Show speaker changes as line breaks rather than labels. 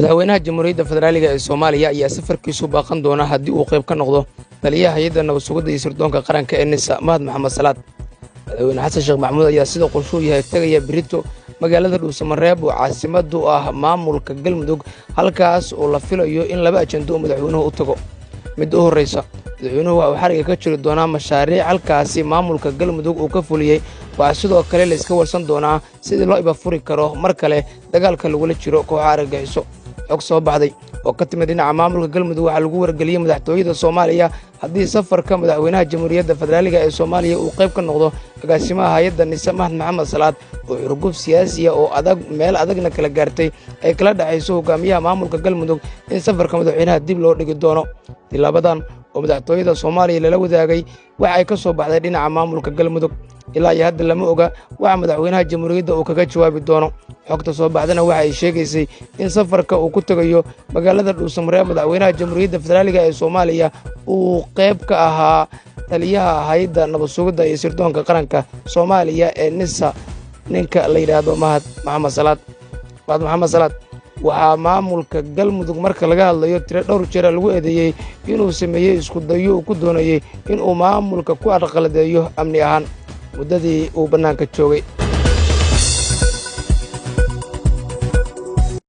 madaxweynaha jamhuuriyadda federaaliga ee Soomaaliya ayaa safarkiisu baaqan doona haddii uu qayb ka noqdo taliyaha hay'adda nabad sugidda iyo sirdoonka qaranka ee NISA Mahad Maxamed Salaad. madaxweyne xasan sheekh maxamuud ayaa sida qorshuhu yahay tagaya Brito magaalada Dhuusamareeb oo caasimad u ah maamulka Galmudug, halkaas oo la filayo in laba ajando madaxweynuhu u tago. mid u horeysa, madaxweynuhu waxa uu xariga ka jiri doonaa mashaariic halkaasi maamulka Galmudug uu ka fuliyay. waxaa sidoo kale la iska warsan doonaa sidii loo iba furi karo mar kale dagaalka lagula jiro kooxaha argagixiso. xog soo baxday oo ka timid dhinaca maamulka Galmudug waxaa lagu wargeliyay madaxtooyada Soomaaliya haddii safarka madaxweynaha jamhuuriyadda federaaliga ee Soomaaliya uu qayb ka noqdo agaasimaha hay'adda NISA Mahad Maxamed Salaad oo xurguf siyaasi ah oo meel adagna kala gaartay ay kala dhaxayso hogaamiyaha maamulka Galmudug in safarka madaxweynaha dib loo dhigi doono. tilaabadan oo madaxtooyada Soomaaliya lala wadaagay waxa ay ka soo baxday dhinaca maamulka Galmudug. ilaa iyo hadda lama oga waxa madaxweynaha jamhuuriyadda uu kaga jawaabi doono. xogta soo baxdana waxa ay sheegaysay in safarka uu ku tagayo magaalada Dhuusamareeb madaxweynaha jamhuuriyadda federaaliga ee Soomaaliya uu qayb ka ahaa taliyaha hay'adda nabad sugidda iyo sirdoonka qaranka Soomaaliya ee NISA ninka la yiraahdo Mahad Maxamed Salaad. waxaa maamulka Galmudug marka laga hadlayo tiro dhowr jeer lagu eedeeyay inuu sameeyay isku dayo uu ku doonayay inuu maamulka ku arqaladeeyo amni ahaan muddadii uu bannaanka joogay.